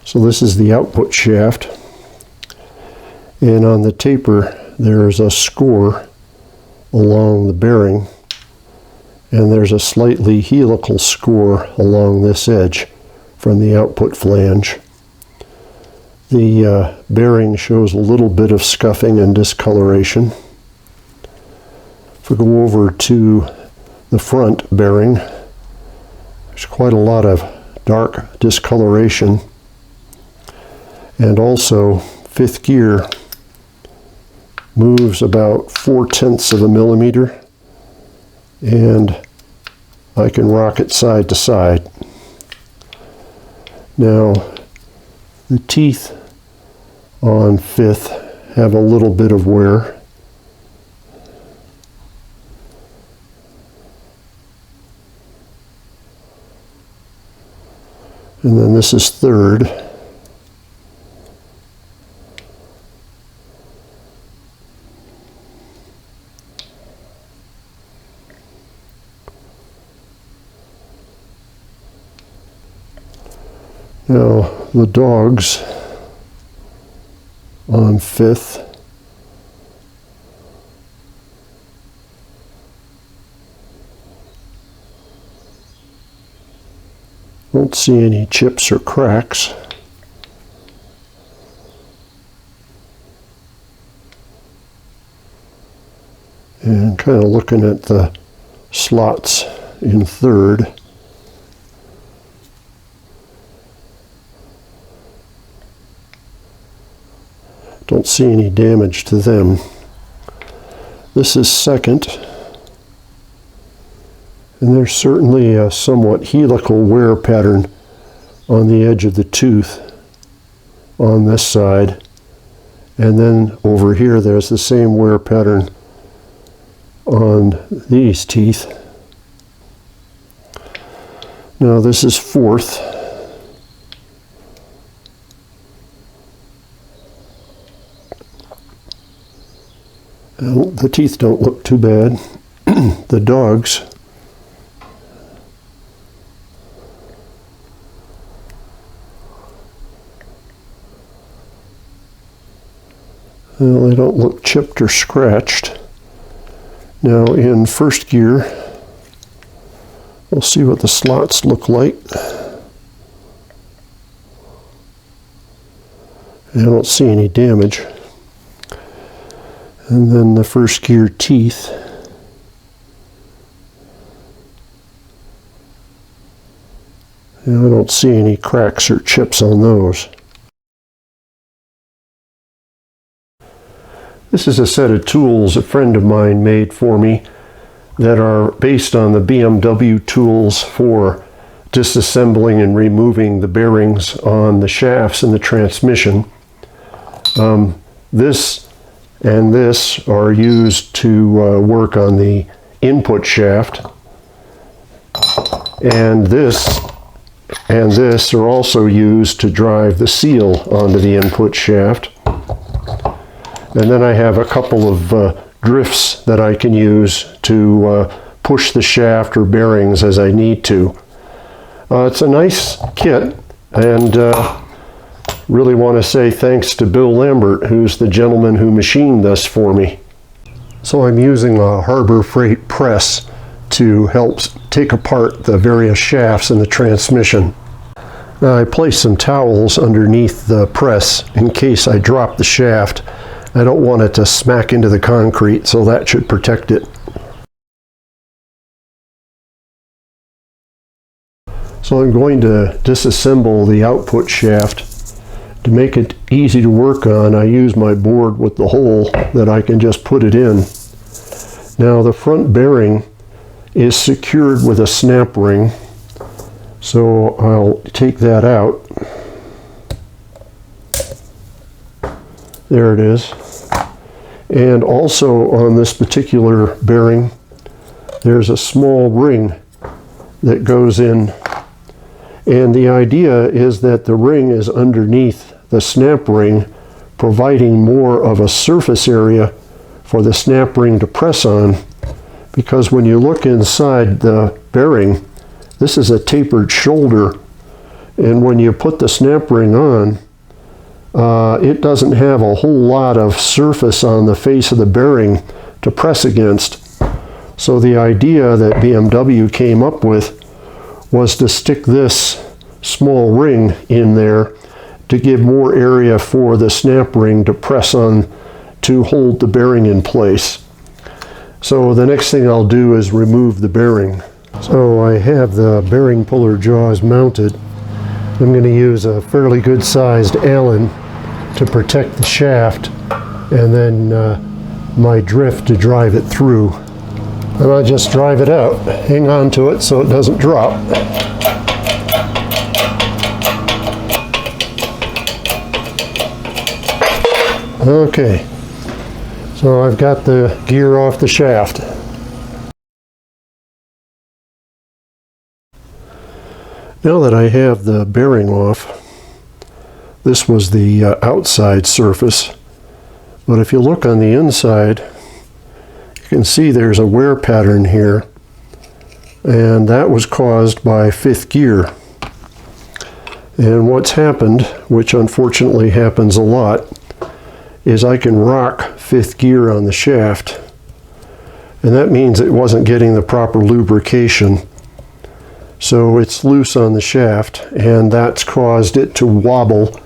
So this is the output shaft, and on the taper there's a score along the bearing, and there's a slightly helical score along this edge from the output flange. The bearing shows a little bit of scuffing and discoloration. If we go over to the front bearing, there's quite a lot of dark discoloration, and also fifth gear moves about 0.4 of a millimeter, and I can rock it side to side. Now the teeth on fifth have a little bit of wear. And then this is third. Now the dogs on fifth don't see any chips or cracks. And kind of looking at the slots in third, don't see any damage to them. This is second, and there's certainly a somewhat helical wear pattern on the edge of the tooth on this side, and then over here there's the same wear pattern on these teeth. Now this is fourth. The teeth don't look too bad. The dogs, well, they don't look chipped or scratched. Now in first gear, we'll see what the slots look like. I don't see any damage. And then the first gear teeth. And I don't see any cracks or chips on those. This is a set of tools a friend of mine made for me that are based on the BMW tools for disassembling and removing the bearings on the shafts in the transmission. This and this are used to work on the input shaft, and this are also used to drive the seal onto the input shaft. And then I have a couple of drifts that I can use to push the shaft or bearings as I need to. It's a nice kit, and really want to say thanks to Bill Lambert, who's the gentleman who machined this for me. So I'm using a Harbor Freight press to help take apart the various shafts in the transmission. Now I placed some towels underneath the press in case I drop the shaft. I don't want it to smack into the concrete, so that should protect it. So I'm going to disassemble the output shaft. To make it easy to work on, I use my board with the hole that I can just put it in. Now the front bearing is secured with a snap ring, so I'll take that out. There it is. And also on this particular bearing, there's a small ring that goes in. And the idea is that the ring is underneath the snap ring, providing more of a surface area for the snap ring to press on, because when you look inside the bearing, this is a tapered shoulder, And when you put the snap ring on, it doesn't have a whole lot of surface on the face of the bearing to press against. So the idea that BMW came up with was to stick this small ring in there to give more area for the snap ring to press on to hold the bearing in place. So the next thing I'll do is remove the bearing. So I have the bearing puller jaws mounted. I'm going to use a fairly good sized Allen to protect the shaft, and then my drift to drive it through. And I just drive it out, hang on to it so it doesn't drop. Okay, so I've got the gear off the shaft. Now that I have the bearing off, this was the outside surface, but if you look on the inside, you can see there's a wear pattern here, and that was caused by fifth gear. And what's happened, which unfortunately happens a lot, is I can rock fifth gear on the shaft, and that means it wasn't getting the proper lubrication. So it's loose on the shaft, and that's caused it to wobble,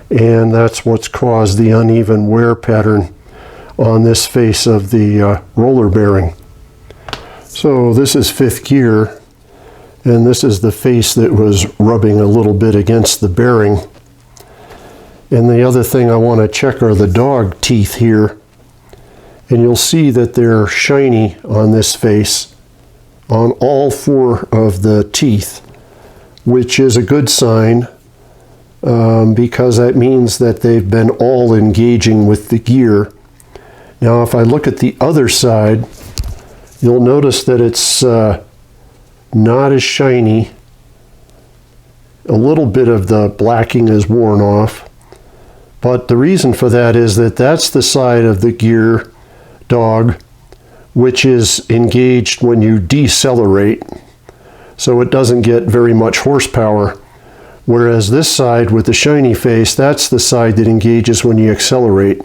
and that's what's caused the uneven wear pattern on this face of the roller bearing. So this is fifth gear, and this is the face that was rubbing a little bit against the bearing. And the other thing I want to check are the dog teeth here, and you'll see that they're shiny on this face on all four of the teeth, which is a good sign because that means that they've been all engaging with the gear. Now if I look at the other side, you'll notice that it's not as shiny. A little bit of the blacking is worn off, but the reason for that is that that's the side of the gear dog which is engaged when you decelerate, so it doesn't get very much horsepower. Whereas this side with the shiny face, that's the side that engages when you accelerate.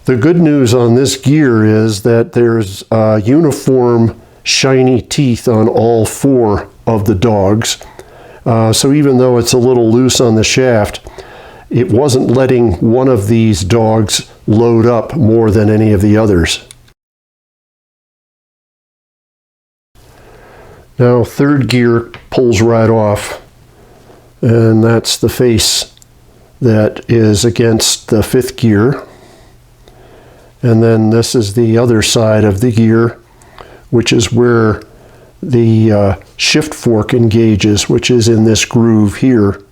The good news on this gear is that there's uniform shiny teeth on all four of the dogs. So even though it's a little loose on the shaft, it wasn't letting one of these dogs load up more than any of the others. Now third gear pulls right off, and that's the face that is against the fifth gear. And then this is the other side of the gear, which is where the shift fork engages, which is in this groove here.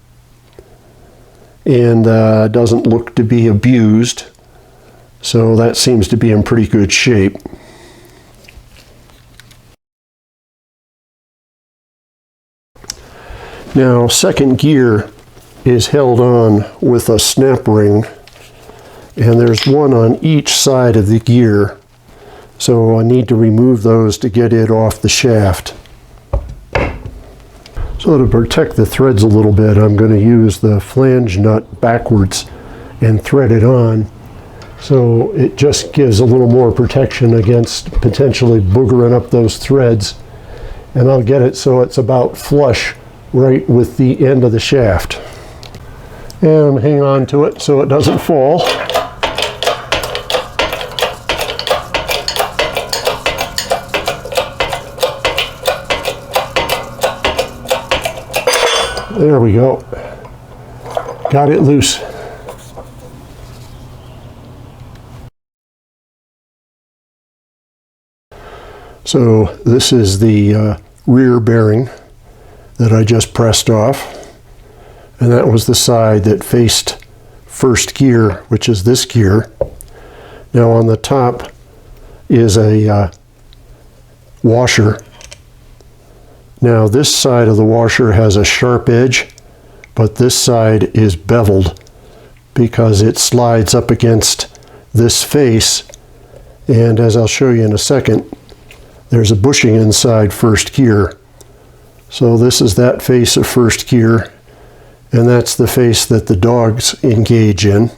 And doesn't look to be abused, so that seems to be in pretty good shape. Now second gear is held on with a snap ring, and there's one on each side of the gear, so I need to remove those to get it off the shaft. So to protect the threads a little bit, I'm going to use the flange nut backwards and thread it on, so it just gives a little more protection against potentially boogering up those threads. And I'll get it so it's about flush right with the end of the shaft. And hang on to it so it doesn't fall. There we go. Got it loose. So this is the rear bearing that I just pressed off, and that was the side that faced first gear, which is this gear. Now on the top is a washer. Now this side of the washer has a sharp edge, but this side is beveled because it slides up against this face, and as I'll show you in a second, there's a bushing inside first gear. So this is that face of first gear, and that's the face that the dogs engage in.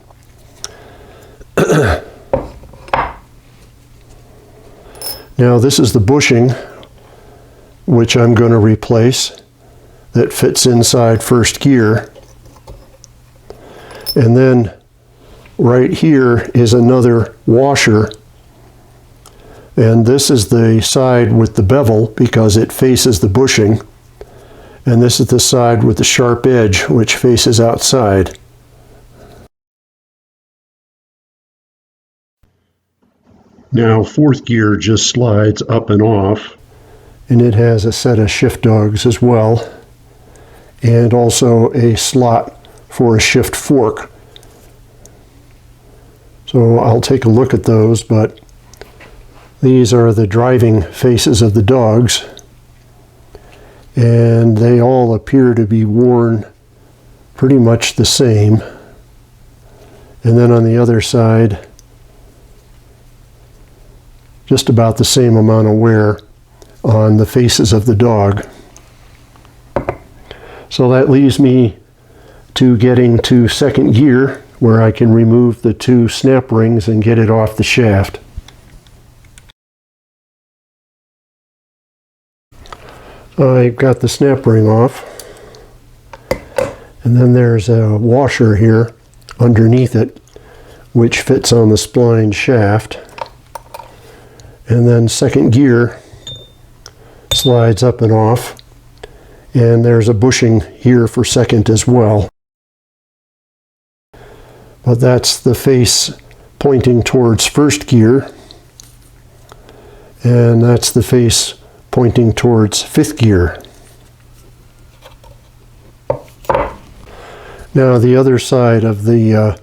Now this is the bushing, which I'm going to replace, that fits inside first gear. And then right here is another washer, and this is the side with the bevel because it faces the bushing, and this is the side with the sharp edge which faces outside. Now fourth gear just slides up and off, and it has a set of shift dogs as well, and also a slot for a shift fork. So I'll take a look at those, but these are the driving faces of the dogs, and they all appear to be worn pretty much the same. And then on the other side, just about the same amount of wear on the faces of the dog. So that leaves me to getting to second gear, where I can remove the two snap rings and get it off the shaft. I've got the snap ring off, and then there's a washer here underneath it which fits on the spline shaft, and then second gear slides up and off, and there's a bushing here for second as well. But that's the face pointing towards first gear, and that's the face pointing towards fifth gear. Now the other side of the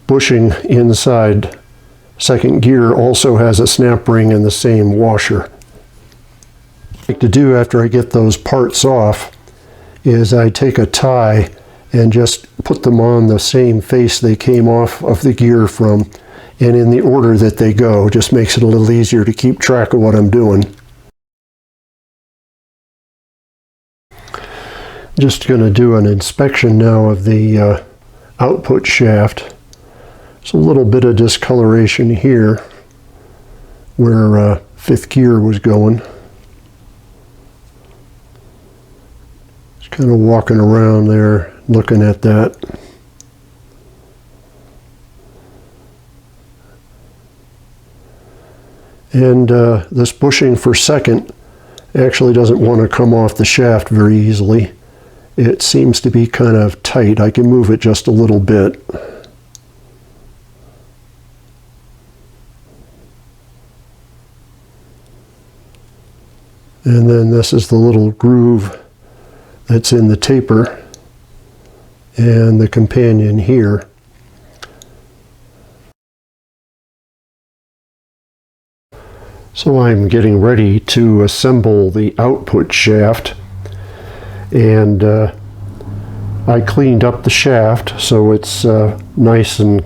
bushing inside second gear also has a snap ring and the same washer. What I like to do after I get those parts off is I take a tie and just put them on the same face they came off of the gear from, and in the order that they go. Just makes it a little easier to keep track of what I'm doing. Just going to do an inspection now of the output shaft. There's a little bit of discoloration here where fifth gear was going. Just kind of walking around there looking at that. And this bushing for second actually doesn't want to come off the shaft very easily. It seems to be kind of tight. I can move it just a little bit. And then this is the little groove that's in the taper and the companion here. So I'm getting ready to assemble the output shaft, and I cleaned up the shaft so it's nice and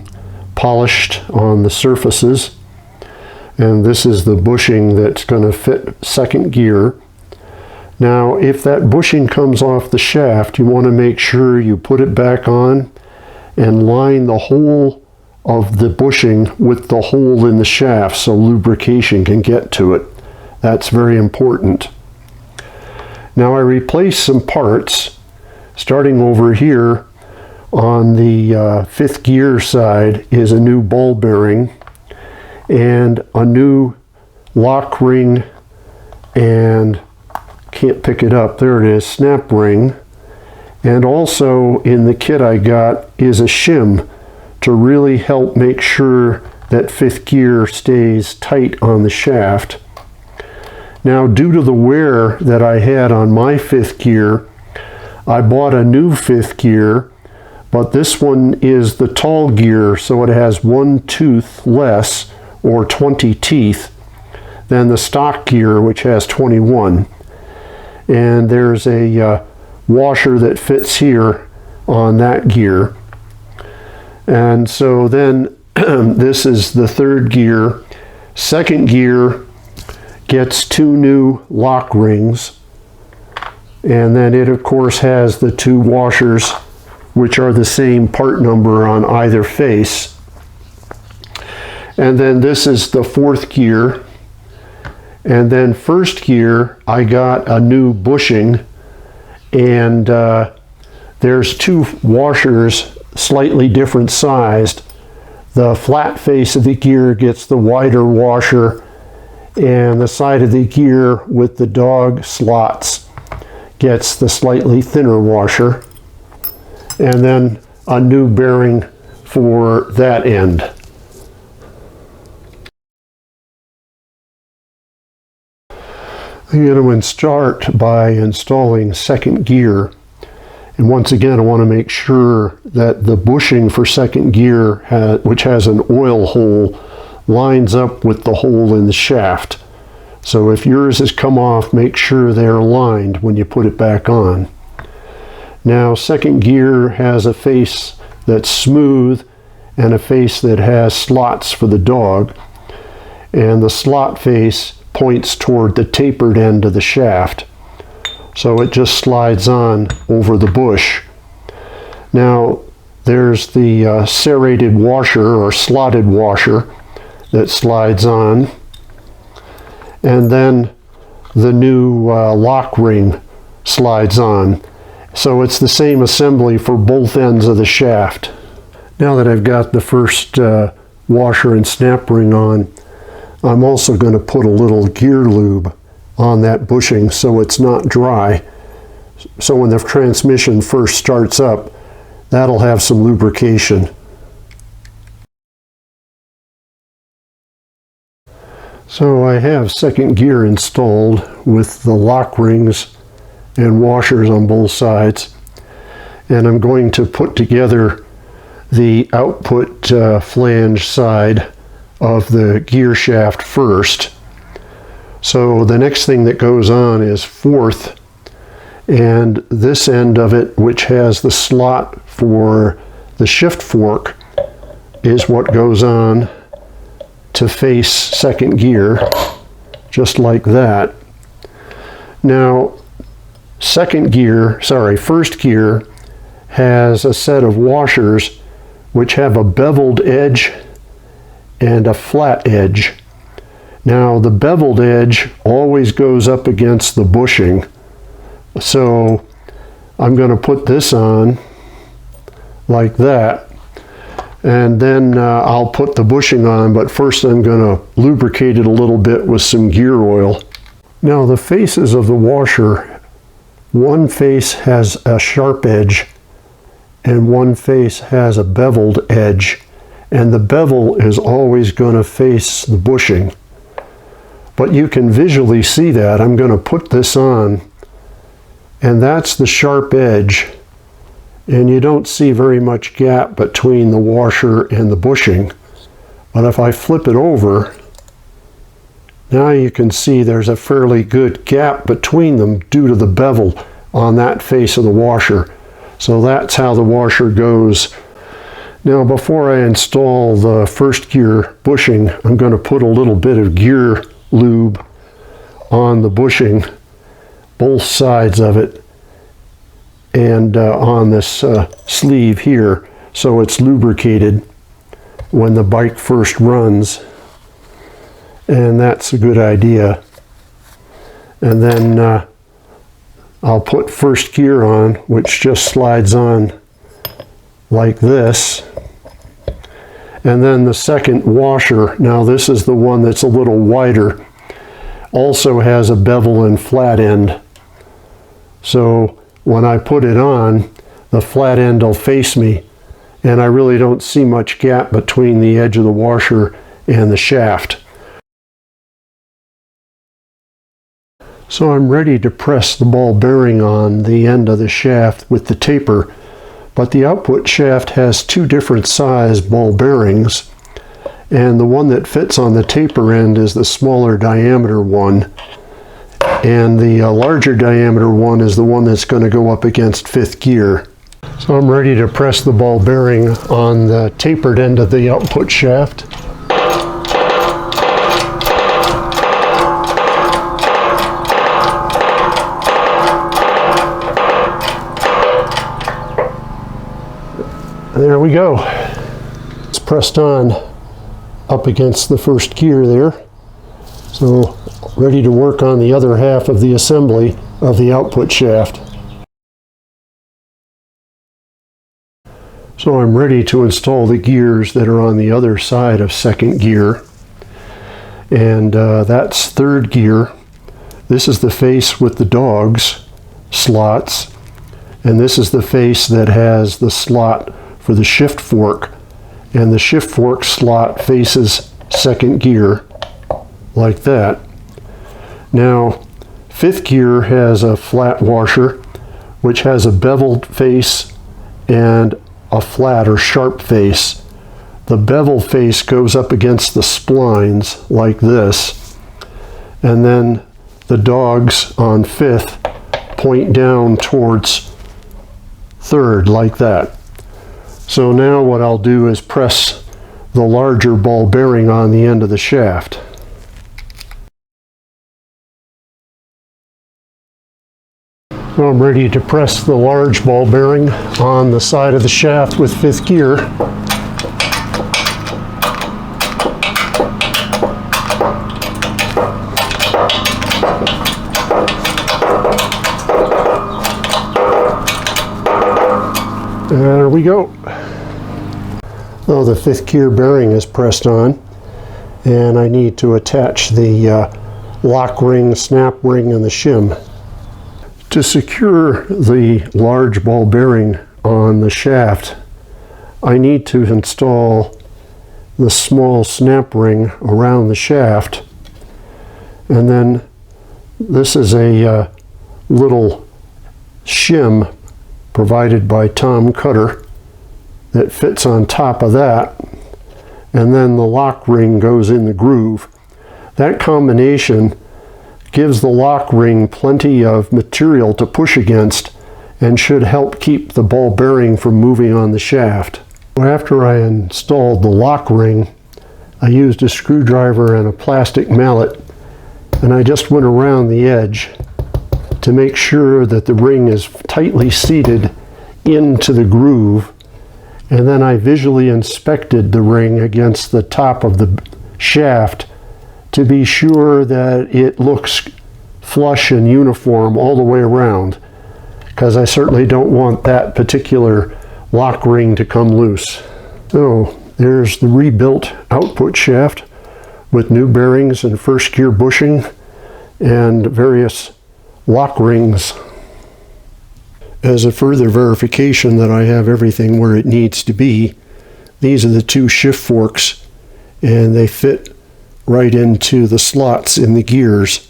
polished on the surfaces. And this is the bushing that's going to fit second gear. Now, if that bushing comes off the shaft, you want to make sure you put it back on and line the hole of the bushing with the hole in the shaft so lubrication can get to it. That's very important. Now I replaced some parts, starting over here on the fifth gear side is a new ball bearing and a new lock ring, and can't pick it up, there it is, snap ring. And also in the kit I got is a shim to really help make sure that fifth gear stays tight on the shaft. Now, due to the wear that I had on my fifth gear, I bought a new fifth gear, but this one is the tall gear, so it has one tooth less, or 20 teeth, than the stock gear, which has 21. And there's a washer that fits here on that gear. And so then this is the third gear. Second gear gets two new lock rings, and then it of course has the two washers which are the same part number on either face. And then this is the fourth gear. And then first gear, I got a new bushing, and there's two washers, slightly different sized. The flat face of the gear gets the wider washer, and the side of the gear with the dog slots gets the slightly thinner washer. And then a new bearing for that end. I'm going to start by installing second gear. And once again, I want to make sure that the bushing for second gear, which has an oil hole, lines up with the hole in the shaft. So if yours has come off, make sure they're aligned when you put it back on. Now, second gear has a face that's smooth and a face that has slots for the dog. And the slot face points toward the tapered end of the shaft. So it just slides on over the bush. Now, there's the serrated washer or slotted washer that slides on. And then the new lock ring slides on. So it's the same assembly for both ends of the shaft. Now that I've got the first washer and snap ring on, I'm also going to put a little gear lube on that bushing so it's not dry. So when the transmission first starts up, that'll have some lubrication. So I have second gear installed with the lock rings and washers on both sides. And I'm going to put together the output flange side of the gear shaft first. So the next thing that goes on is fourth, and this end of it, which has the slot for the shift fork, is what goes on to face second gear, just like that. Now, first gear has a set of washers which have a beveled edge and a flat edge. Now, the beveled edge always goes up against the bushing. So I'm going to put this on like that, and then I'll put the bushing on, but first I'm going to lubricate it a little bit with some gear oil. Now, the faces of the washer, one face has a sharp edge and one face has a beveled edge. And the bevel is always going to face the bushing. But you can visually see that. I'm going to put this on, and that's the sharp edge. And you don't see very much gap between the washer and the bushing. But if I flip it over, now you can see there's a fairly good gap between them due to the bevel on that face of the washer. So that's how the washer goes. Now, before I install the first gear bushing, I'm going to put a little bit of gear lube on the bushing, both sides of it, and on this sleeve here, so it's lubricated when the bike first runs. And that's a good idea. And then I'll put first gear on, which just slides on like this. And then the second washer, now this is the one that's a little wider, also has a bevel and flat end. So when I put it on, the flat end will face me, and I really don't see much gap between the edge of the washer and the shaft. So I'm ready to press the ball bearing on the end of the shaft with the taper, but the output shaft has two different size ball bearings, and the one that fits on the taper end is the smaller diameter one, and the larger diameter one is the one that's going to go up against fifth gear. So I'm ready to press the ball bearing on the tapered end of the output shaft. There we go. It's pressed on up against the first gear there. So ready to work on the other half of the assembly of the output shaft. So I'm ready to install the gears that are on the other side of second gear. And that's third gear. This is the face with the dogs slots. And this is the face that has the slot for the shift fork. And the shift fork slot faces second gear, like that. Now, fifth gear has a flat washer, which has a beveled face and a flat or sharp face. The bevel face goes up against the splines like this, and then the dogs on fifth point down towards third like that. So now what I'll do is press the larger ball bearing on the end of the shaft. So I'm ready to press the large ball bearing on the side of the shaft with fifth gear. There we go. Well, the fifth gear bearing is pressed on, and I need to attach the lock ring, snap ring, and the shim. To secure the large ball bearing on the shaft, I need to install the small snap ring around the shaft, and then this is a little shim provided by Tom Cutter that fits on top of that, and then the lock ring goes in the groove. That combination gives the lock ring plenty of material to push against and should help keep the ball bearing from moving on the shaft. After I installed the lock ring, I used a screwdriver and a plastic mallet, and I just went around the edge to make sure that the ring is tightly seated into the groove, and then I visually inspected the ring against the top of the shaft to be sure that it looks flush and uniform all the way around, because I certainly don't want that particular lock ring to come loose. So there's the rebuilt output shaft with new bearings and first gear bushing and various lock rings. As a further verification that I have everything where it needs to be, these are the two shift forks, and they fit right into the slots in the gears.